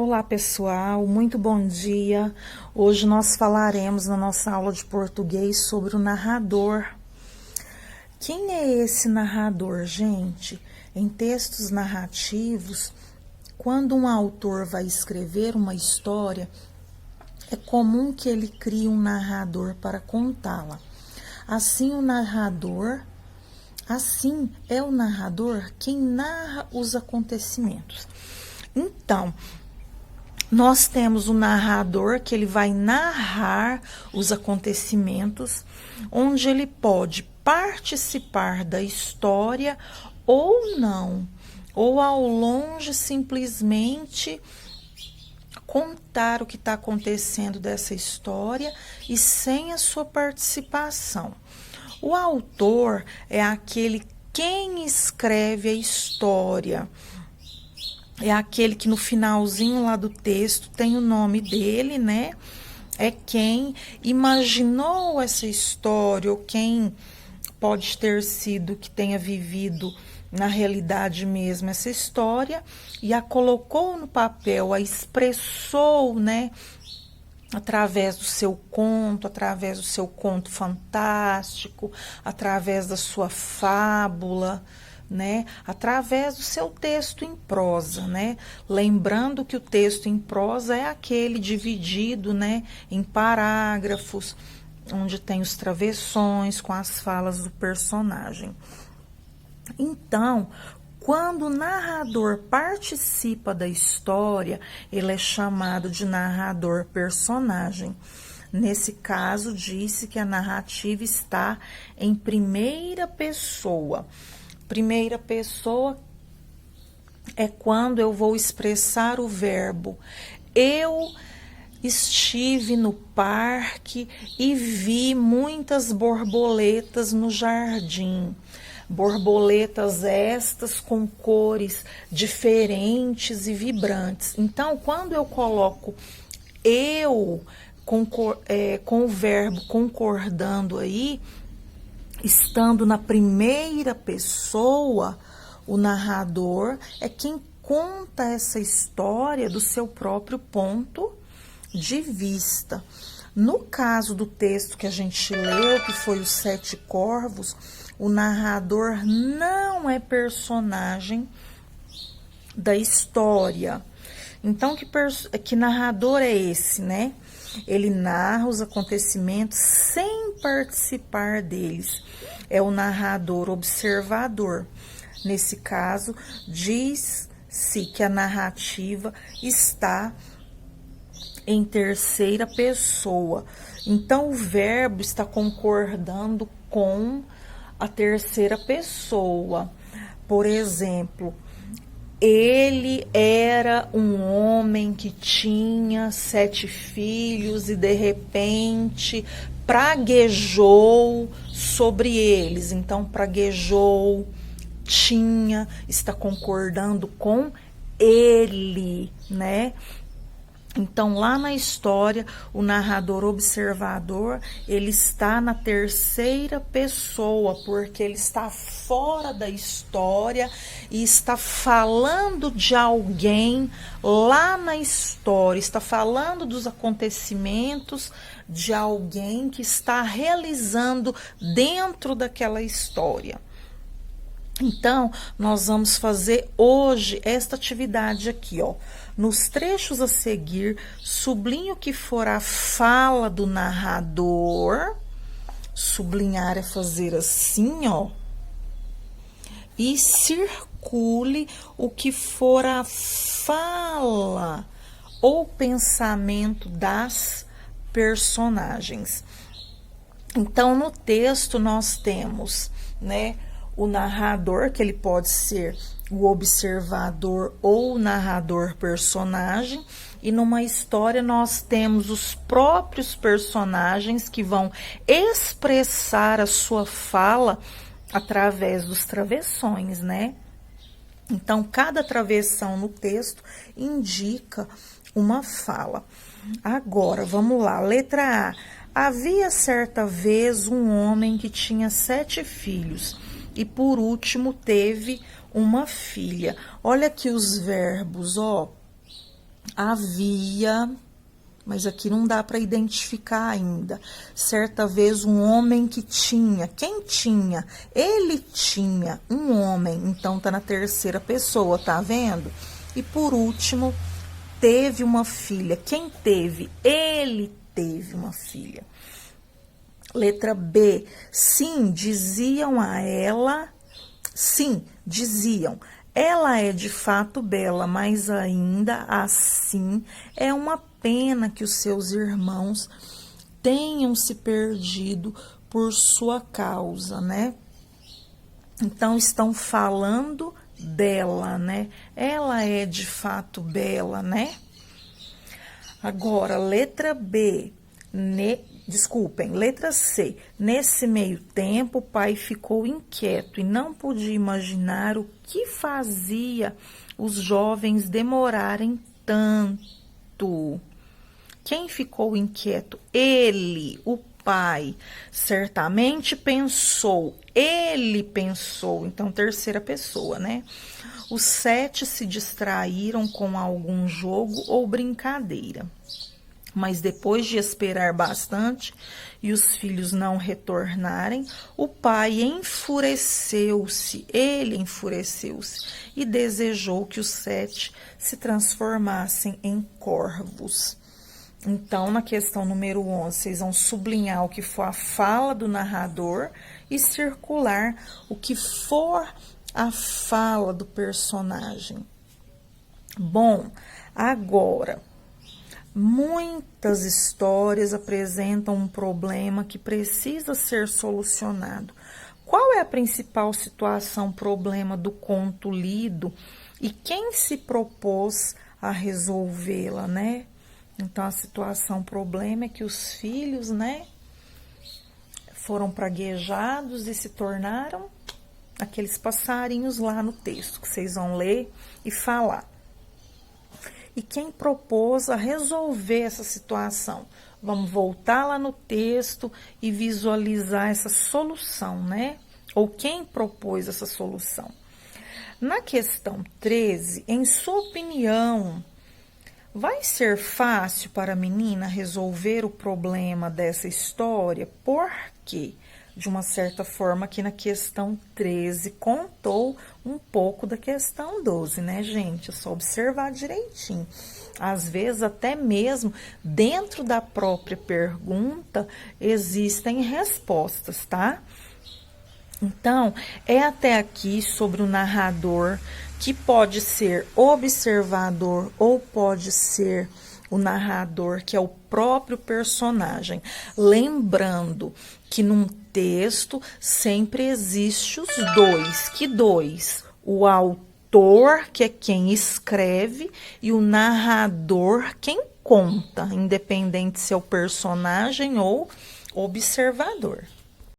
Olá pessoal, muito bom dia. Hoje nós falaremos na nossa aula de português sobre o narrador. Quem é esse narrador, gente? Em textos narrativos, quando um autor vai escrever uma história, é comum que ele crie um narrador para contá-la. Assim é o narrador quem narra os acontecimentos. Então, nós temos o narrador que ele vai narrar os acontecimentos, onde ele pode participar da história ou não, ou ao longe simplesmente contar o que está acontecendo dessa história e sem a sua participação. O autor é aquele quem escreve a história. É aquele que no finalzinho lá do texto tem o nome dele, né? É quem imaginou essa história, ou quem pode ter sido que tenha vivido na realidade mesmo essa história e a colocou no papel, a expressou, né? Através do seu conto fantástico, através da sua fábula, né? Através do seu texto em prosa, né? Lembrando que o texto em prosa é aquele dividido, né, em parágrafos, onde tem os travessões com as falas do personagem. Então, quando o narrador participa da história, ele é chamado de narrador personagem. Nesse caso, disse que a narrativa está em primeira pessoa. Primeira pessoa é quando eu vou expressar o verbo. Eu estive no parque e vi muitas borboletas no jardim. Borboletas estas com cores diferentes e vibrantes. Então, quando eu coloco eu com o verbo concordando aí, estando na primeira pessoa, o narrador é quem conta essa história do seu próprio ponto de vista. No caso do texto que a gente leu, que foi Os Sete Corvos, o narrador não é personagem da história. Então, que narrador é esse, né? Ele narra os acontecimentos sem participar deles. É o narrador observador. Nesse caso, diz-se que a narrativa está em terceira pessoa. Então, o verbo está concordando com a terceira pessoa. Por exemplo, ele era um homem que tinha 7 filhos e de repente praguejou sobre eles. Então, praguejou, está concordando com ele, né? Então, lá na história, o narrador observador, ele está na terceira pessoa, porque ele está fora da história e está falando de alguém lá na história, está falando dos acontecimentos de alguém que está realizando dentro daquela história. Então, nós vamos fazer hoje esta atividade aqui, ó. Nos trechos a seguir, sublinhe o que for a fala do narrador. Sublinhar é fazer assim, ó. E circule o que for a fala ou pensamento das personagens. Então, no texto nós temos, né, o narrador, que ele pode ser o observador ou o narrador personagem, e numa história nós temos os próprios personagens que vão expressar a sua fala através dos travessões, né? Então, cada travessão no texto indica uma fala. Agora, vamos lá, letra A. Havia certa vez um homem que tinha 7 filhos e por último teve uma filha. Olha aqui os verbos, ó. havia, mas aqui não dá para identificar ainda. Certa vez um homem que tinha, quem tinha? Ele tinha um homem, então tá na terceira pessoa, tá vendo? E por último, teve uma filha. Quem teve? Ele teve uma filha. Letra B. Sim, diziam a ela. Sim, diziam. Ela é de fato bela, mas ainda assim é uma pena que os seus irmãos tenham se perdido por sua causa, né? Então, estão falando dela, né? Ela é de fato bela, né? Agora, letra B, desculpem, letra C. Nesse meio tempo, o pai ficou inquieto e não podia imaginar o que fazia os jovens demorarem tanto. Quem ficou inquieto? Ele, o pai. Certamente pensou, ele pensou. Então, terceira pessoa, né? Os 7 se distraíram com algum jogo ou brincadeira. Mas depois de esperar bastante e os filhos não retornarem, o pai enfureceu-se, ele enfureceu-se e desejou que os 7 se transformassem em corvos. Então, na questão número 11, vocês vão sublinhar o que for a fala do narrador e circular o que for a fala do personagem. Bom, agora, muitas histórias apresentam um problema que precisa ser solucionado. Qual é a principal situação, problema do conto lido e quem se propôs a resolvê-la, né? Então, a situação, problema é que os filhos, né, foram praguejados e se tornaram aqueles passarinhos lá no texto, que vocês vão ler e falar. E quem propôs a resolver essa situação? Vamos voltar lá no texto e visualizar essa solução, né? Ou quem propôs essa solução? Na questão 13, em sua opinião, vai ser fácil para a menina resolver o problema dessa história? Por quê? De uma certa forma, aqui na questão 13, contou um pouco da questão 12, né, gente? É só observar direitinho. Às vezes, até mesmo dentro da própria pergunta, existem respostas, tá? Então, é até aqui sobre o narrador, que pode ser observador ou pode ser o narrador, que é o próprio personagem. Lembrando que num texto sempre existe os dois. Que dois? O autor, que é quem escreve, e o narrador, quem conta, independente se é o personagem ou observador.